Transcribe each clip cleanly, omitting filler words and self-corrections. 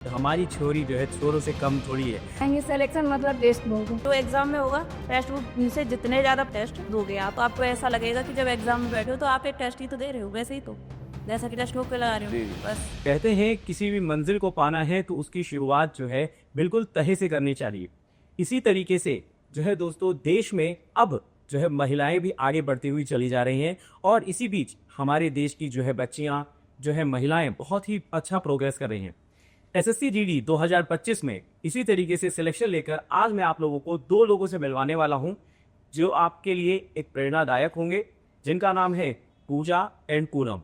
हमारी छोरी जो है छोरों से कम थोड़ी है। ये सिलेक्शन मतलब टेस्ट बोलते तो एग्जाम में होगा टेस्ट बुक से जितने ज़्यादा टेस्ट दोगे आप, तो आपको ऐसा लगेगा कि जब एग्जाम में बैठे हो तो आप एक टेस्ट ही तो दे रहे हो, वैसे ही तो जैसा कि टेस्ट बुक पे लगा रहे हो बस। कहते हैं किसी भी मंजिल को पाना है तो उसकी शुरुआत जो है बिल्कुल तहे से करनी चाहिए। इसी तरीके से जो है दोस्तों देश में अब जो है महिलाएं भी आगे बढ़ती हुई चली जा रही हैं, और इसी बीच हमारे देश की जो है बच्चियां जो है महिलाएं बहुत ही अच्छा प्रोग्रेस कर रही हैं। एसएससी जीडी 2025 में इसी तरीके से सिलेक्शन लेकर आज मैं आप लोगों को दो लोगों से मिलवाने वाला हूं जो आपके लिए एक प्रेरणादायक होंगे, जिनका नाम है पूजा एंड पूनम।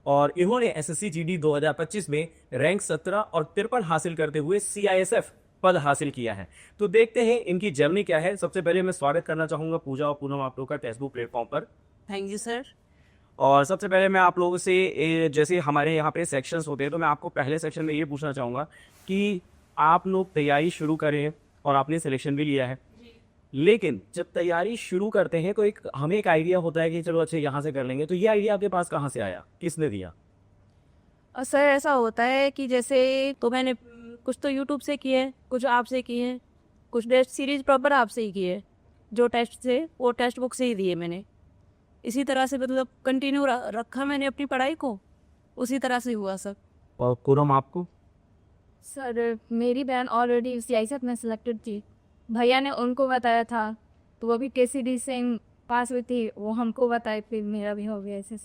और इन्होंने एसएससी जीडी 2025 में रैंक 17 और 53 हासिल करते हुए सीआईएसएफ पद हासिल किया है। तो देखते हैं इनकी जर्नी क्या है। सबसे पहले मैं स्वागत करना चाहूंगा पूजा और पूनम आप लोग का टेक्स्टबुक प्लेटफॉर्म पर। Thank you sir. और सबसे पहले मैं आप लोगों से जैसे हमारे यहाँ पे सेक्शंस होते हैं तो मैं आपको पहले सेक्शन में ये पूछना चाहूँगा कि आप लोग तैयारी शुरू करें और आपने सिलेक्शन भी लिया है, लेकिन जब तैयारी शुरू करते हैं तो हमें एक आइडिया होता है कि चलो अच्छा यहाँ से कर लेंगे। तो ये आइडिया आपके पास कहाँ से आया, किसने दिया? सर ऐसा होता है कि जैसे तो मैंने कुछ तो यूट्यूब से किए, कुछ आपसे किए, कुछ टेस्ट सीरीज प्रॉपर आपसे ही किए, जो टेस्ट थे वो टेक्स्ट बुक से ही दिए मैंने। इसी तरह से मतलब कंटिन्यू रखा मैंने अपनी पढ़ाई को, उसी तरह से हुआ सर। और पूनम आपको? सर मेरी बहन ऑलरेडी सीआईएसएफ में सिलेक्टेड थी, भैया ने उनको बताया था, तो वो भी केसीडी से पास हुई थी, वो हमको बताए, फिर मेरा भी हो गया ऐसे।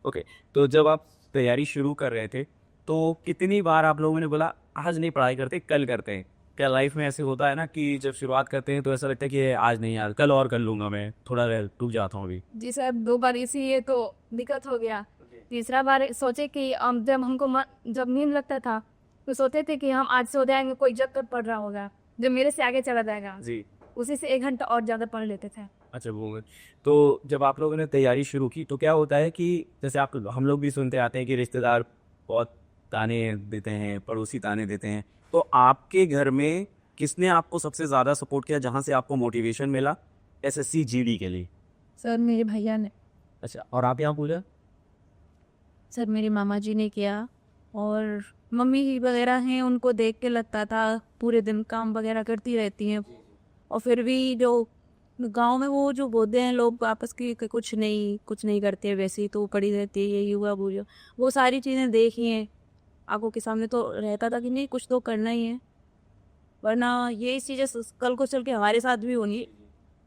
ओके, तो जब आप तैयारी शुरू कर रहे थे तो कितनी बार आप लोगों ने बोला आज नहीं पढ़ाई करते कल करते हैं? क्या लाइफ में ऐसे होता है ना कि जब शुरुआत करते हैं तो ऐसा लगता है कि आज नहीं यार कल और कर लूँगा, मैं थोड़ा रुक जाता हूँ अभी? जी सर, 2 बार इसीलिए तो दिक्कत हो गया। तीसरा बार सोचे कि जब हमको जब नींद लगता था तो सोचते थे कि हम आज सो जाएंगे, कोई जग कर पढ़ रहा होगा जो मेरे से आगे चला जाएगा जी, उसी से 1 घंटा और ज़्यादा पढ़ लेते थे। अच्छा वो। तो जब आप लोगों ने तैयारी शुरू की तो क्या होता है कि जैसे आप हम लोग भी सुनते आते हैं कि रिश्तेदार बहुत ताने देते हैं, पड़ोसी ताने देते हैं, तो आपके घर में किसने आपको सबसे ज़्यादा सपोर्ट किया जहाँ से आपको मोटिवेशन मिला एसएससी जीडी के लिए? सर मेरे भैया ने। अच्छा, और आप यहाँ पूजा? सर मेरी मामा जी ने किया, और मम्मी वगैरह हैं उनको देख के लगता था पूरे दिन काम वगैरह करती रहती हैं, और फिर भी जो गांव में वो जो बोलते हैं लोग आपस की कि कुछ नहीं करते हैं, वैसे ही तो पड़ी रहती है, यही हुआ वो सारी चीज़ें देखी हैं आंखों के सामने, तो रहता था कि नहीं कुछ तो करना ही है, वरना यही चीज़ें कल को चल के हमारे साथ भी होंगी।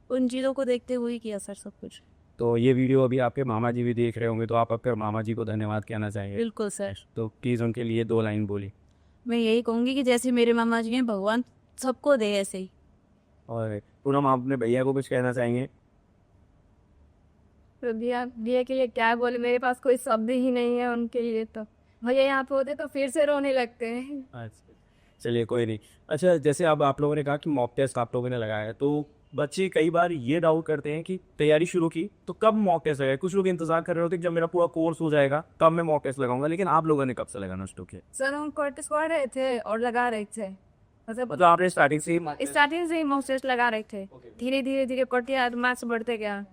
उन चीज़ों को देखते हुए ही किया सर सब कुछ। तो ये वीडियो अभी आपके मामा जी भी देख रहे होंगे तो आप अपने मामा जी को धन्यवाद कहना चाहेंगे? बिल्कुल सर। तो प्लीज़ उनके लिए 2 लाइन बोली। मैं यही कहूँगी कि जैसे मेरे मामा जी हैं, भगवान सबको दे ऐसे ही। और पूनम आप अपने भैया को कुछ कहना चाहेंगे? तो भैया के लिए क्या बोले, मेरे पास कोई शब्द ही नहीं है उनके लिए। तो भैया यहाँ पे होते तो फिर से रोने लगते हैं। अच्छा, चलिए कोई नहीं। अच्छा, जैसे अब आप लोगों ने कहा कि मॉक टेस्ट आप लोगों ने लगाया है, तो बच्चे कई बार ये डाउट करते हैं कि तैयारी शुरू की तो कब मॉक टेस्ट लगाए। कुछ लोग इंतजार कर रहे होते हैं कि जब मेरा पूरा कोर्स हो जाएगा तब मैं मॉक टेस्ट लगाऊंगा, लेकिन आप लोगों ने कब से लगाना शुरू किया? सर हम कोर्टेस पढ़ रहे थे और लगा रहे थे, मतलब आपने स्टार्टिंग से ही स्टार्टिंग से ही मॉक टेस्ट लगा रहे थे, धीरे धीरे मार्क्स बढ़ते गया।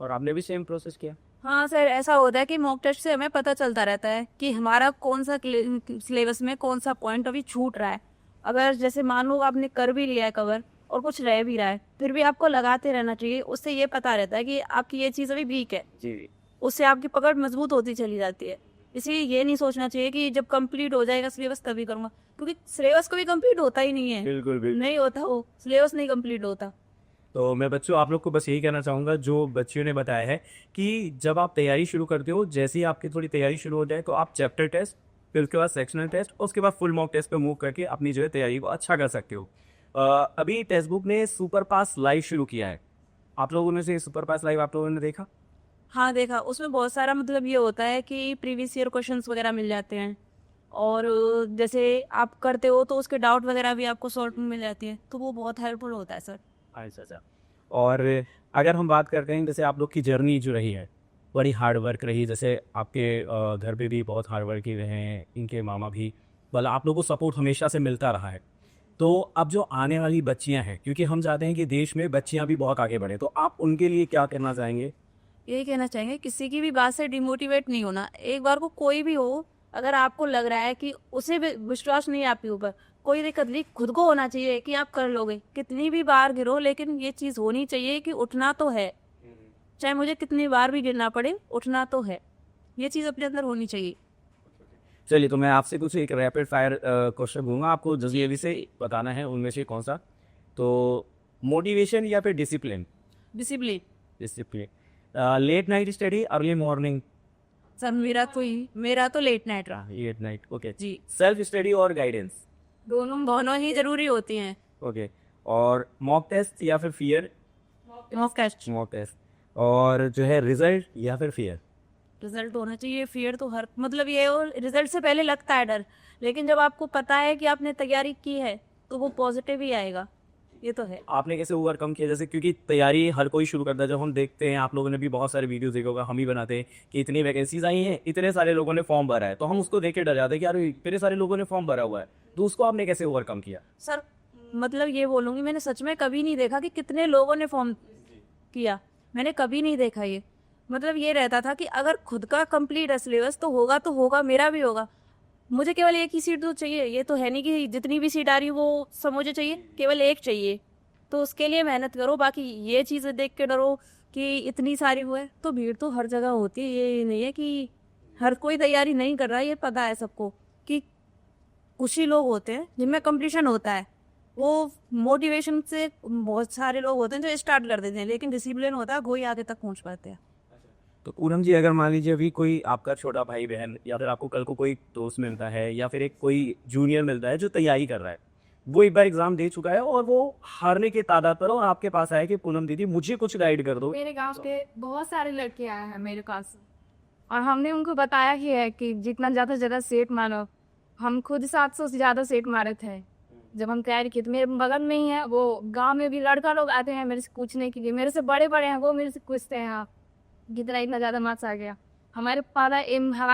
और आपने भी सेम प्रोसेस किया? हाँ सर, ऐसा होता है कि मॉक टेस्ट से हमें पता चलता रहता है कि हमारा कौन सा सिलेबस में कौन सा पॉइंट अभी छूट रहा है। अगर जैसे मान लो आपने कर भी लिया है कवर और कुछ रह भी रहा है, फिर भी आपको लगाते रहना चाहिए। उससे ये पता रहता है कि आपकी ये चीज़ अभी वीक है, जी, उससे आपकी पकड़ मजबूत होती चली जाती है। इसलिए ये नहीं सोचना चाहिए कि जब कंप्लीट हो जाएगा सिलेबस तभी करूँगा, क्योंकि सिलेबस कभी कंप्लीट होता ही नहीं है। बिल्कुल बिल्कुल नहीं होता, वो सिलेबस नहीं कंप्लीट होता। तो मैं बच्चों आप लोग को बस यही कहना चाहूँगा जो बच्चियों ने बताया है कि जब आप तैयारी शुरू करते हो, जैसे ही आपकी थोड़ी तैयारी शुरू हो जाए तो आप चैप्टर टेस्ट, फिर उसके बाद सेक्शनल टेस्ट, उसके बाद फुल मॉक टेस्ट पे मूव करके अपनी जो है तैयारी को अच्छा कर सकते हो। अभी टेक्स्ट बुक ने सुपर पास लाइव शुरू किया है, आप लोगों ने से सुपर पास लाइव आप लोगों ने देखा? हाँ देखा, उसमें बहुत सारा मतलब ये होता है कि प्रीवियस ईयर क्वेश्चंस वगैरह मिल जाते हैं, और जैसे आप करते हो तो उसके डाउट वगैरह भी आपको सॉल्व मिल जाती है, तो वो बहुत हेल्पफुल होता है सर। अच्छा अच्छा। और अगर हम बात करते हैं जैसे आप लोग की जर्नी जो रही है बड़ी हार्ड वर्क रही, जैसे आपके घर पे भी बहुत हार्ड वर्क ही रहे हैं, इनके मामा भी, मतलब आप लोगों को सपोर्ट हमेशा से मिलता रहा है। तो अब जो आने वाली बच्चियां हैं, क्योंकि हम चाहते हैं कि देश में बच्चियां भी बहुत आगे बढ़े, तो आप उनके लिए क्या कहना चाहेंगे? यही कहना चाहेंगे किसी की भी बात से डिमोटिवेट नहीं होना। एक बार को कोई भी हो, अगर आपको लग रहा है कि उसे भी विश्वास नहीं है आपके ऊपर, कोई दिक्कत नहीं, खुद को होना चाहिए कि आप कर लोगे। कितनी भी बार गिरो, लेकिन ये चीज़ होनी चाहिए कि उठना तो है, चाहे मुझे कितनी बार भी गिरना पड़े, उठना तो है। ये चीज़ अपने अंदर होनी चाहिए। चलिए, तो मैं आपसे कुछ एक रैपिड फायर क्वेश्चन दूंगा, आपको जल्दी से बताना है उनमें से कौन सा। तो मोटिवेशन या फिर discipline? Discipline. Discipline. Late night study, early morning? Sir मेरा तो लेट नाइट रहा। Late night, okay ji. Self study और गाइडेंस? दोनों ही जरूरी होती हैं। ओके। और मॉक टेस्ट या फिर fear? Mock test. Mock test. और जो है रिजल्ट या फिर फियर? रिजल्ट होना चाहिए। फियर तो हर मतलब ये हो, रिजल्ट से पहले लगता है डर, लेकिन जब आपको पता है कि आपने तैयारी की है तो वो पॉजिटिव ही आएगा। ये तो है। आपने कैसे ओवरकम किया? जैसे क्योंकि तैयारी हर कोई शुरू करता है, जब हम देखते हैं, आप लोगों ने भी बहुत सारे वीडियोस देखे होगा, हम ही बनाते हैं कि इतनी वैकेंसीज आई हैं, इतने सारे लोगों ने फॉर्म भरा है, तो हम उसको देख के डर जाते हैं कि यार इतने सारे लोगों ने फॉर्म भरा हुआ है। तो उसको आपने कैसे ओवरकम किया? सर मतलब ये बोलूँगी, मैंने सच में कभी नहीं देखा कि कितने लोगों ने फॉर्म किया। मैंने कभी नहीं देखा ये। मतलब ये रहता था कि अगर खुद का कंप्लीट है सिलेबस तो होगा, मेरा भी होगा। मुझे केवल एक ही सीट तो चाहिए। ये तो है नहीं कि जितनी भी सीट आ रही वो सब मुझे चाहिए, केवल एक चाहिए। तो उसके लिए मेहनत करो। बाकी ये चीज़ें देख के डरो कि इतनी सारी हुए, तो भीड़ तो हर जगह होती है। ये नहीं है कि हर कोई तैयारी नहीं कर रहा है, ये पता है सबको कि कुछ ही लोग होते हैं जिनमें कंपटीशन होता है। वो मोटिवेशन से बहुत सारे लोग होते हैं जो स्टार्ट कर देते हैं, लेकिन डिसिप्लिन होता है वही आगे तक पहुंच पाते हैं। तो पूनम जी, अगर मान लीजिए अभी कोई आपका छोटा भाई बहन या फिर आपको कल को कोई दोस्त मिलता है या फिर एक कोई जूनियर मिलता है जो तैयारी कर रहा है, वो एक बार एग्जाम दे चुका है और वो हारने के तादाद पर और आपके पास आया कि पूनम दीदी मुझे कुछ गाइड कर दो। मेरे गांव के बहुत सारे लड़के आए हैं मेरे पास, और हमने उनको बताया ही है कि जितना ज़्यादा से ज़्यादा सेट मारो। हम खुद 700 से ज़्यादा सेट मारे थे जब हम तैयारी की। तो मेरे बगल में ही है, वो गांव में भी लड़का लोग आते हैं मेरे से पूछने के लिए, मेरे से बड़े बड़े हैं, वो मेरे से पूछते हैं आप कितना इतना ज़्यादा मार्क्स आ गया। हमारे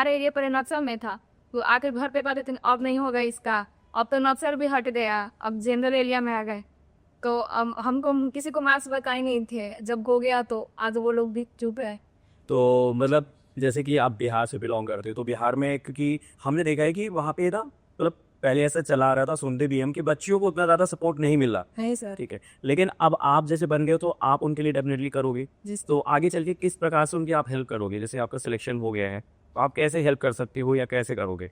एरिया पर नक्सल में था, वो आकर घर पे कहते थे अब नहीं होगा इसका, अब तो नक्सल भी हट गया, अब जनरल एरिया में आ गए। तो अब हमको किसी को मार्क्स बताए नहीं थे, जब हो गया तो आज वो लोग भी चुप है। तो मतलब जैसे कि आप बिहार से बिलोंग करते हो, तो बिहार में क्योंकि हमने देखा है कि वहाँ पे ना मतलब पहले ऐसा चला रहा था, सुनते भी हम कि बच्चियों को उतना ज़्यादा सपोर्ट नहीं मिल रहा है सर। ठीक है, लेकिन अब आप जैसे बन गए हो तो आप उनके लिए डेफिनेटली करोगे। तो आगे चल के किस प्रकार से उनकी आप हेल्प करोगे? जैसे आपका सिलेक्शन हो गया है तो आप कैसे हेल्प कर सकते हो या कैसे करोगे?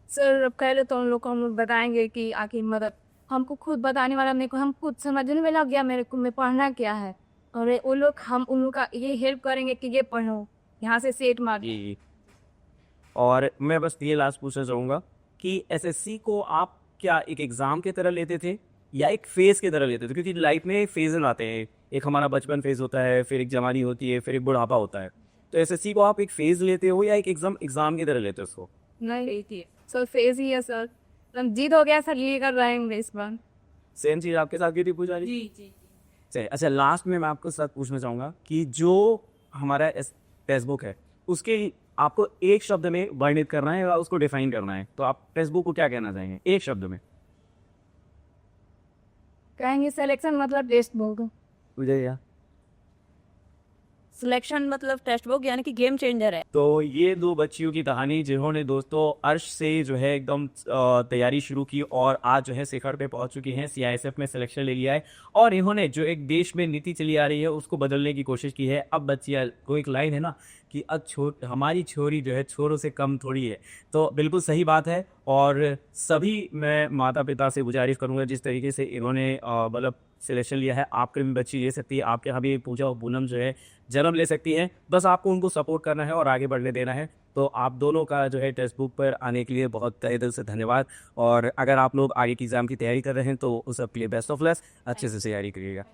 सर अब पहले तो उन लोग को हम लोग बताएंगे कि आखिर मतलब हमको खुद बताने वाला मेरे को, हम खुद समझने में लग गया मेरे को मैं पढ़ना क्या है, और वो लोग हम उन लोग का ये हेल्प करेंगे कि ये पढ़ो, यहाँ से सेट मार। जी। और मैं बस ये लास्ट पूछना चाहूँगा कि एसएससी को आप क्या एक एग्ज़ाम की तरह लेते थे या एक फेज़ की तरह लेते थे? क्योंकि लाइफ में फेज़ आते हैं, एक हमारा बचपन फेज़ होता है, फिर एक जवानी होती है, फिर एक बुढ़ापा होता है। तो एसएससी को आप एक फेज़ लेते हो या एक एग्ज़ाम की तरह लेते हो उसको? नहीं सर, फेज ही है सर, हम जीत हो गया सर, ये कर रहेंगे इस बार। सेम चीज़ आपके साथ की थी पूजा जी? जी। चलिए, अच्छा लास्ट में मैं आपको साथ पूछना चाहूँगा कि जो हमारा फेसबुक है उसके आपको एक शब्द में वर्णित करना है या उसको डिफाइन करना है, तो आप फेसबुक को क्या कहना चाहेंगे एक शब्द में? कहेंगे सिलेक्शन मतलब टेस्ट बुक। पूजा या सिलेक्शन मतलब टेक्स्ट बुक, यानी कि गेम चेंजर है। तो ये दो बच्चियों की कहानी जिन्होंने दोस्तों अर्श से जो है एकदम तैयारी शुरू की और आज जो है शिखर पे पहुंच चुकी हैं, सीआईएसएफ में सिलेक्शन ले लिया है और इन्होंने जो एक देश में नीति चली आ रही है उसको बदलने की कोशिश की है। अब बच्चियाँ को एक लाइन है ना कि अब हमारी छोरी जो है छोरों से कम थोड़ी है, तो बिल्कुल सही बात है। और सभी मैं माता पिता से गुजारिश करूँगा जिस तरीके से इन्होंने मतलब सिलेक्शन लिया है, आपके भी बच्ची ले सकती है, आपके यहाँ भी पूजा और पूनम जो है जन्म ले सकती हैं, बस आपको उनको सपोर्ट करना है और आगे बढ़ने देना है। तो आप दोनों का जो है टेक्स्ट बुक पर आने के लिए बहुत तहे दिल से धन्यवाद। और अगर आप लोग आगे की एग्ज़ाम की तैयारी कर रहे हैं तो उस सबके लिए बेस्ट ऑफ लक, अच्छे से तैयारी करिएगा।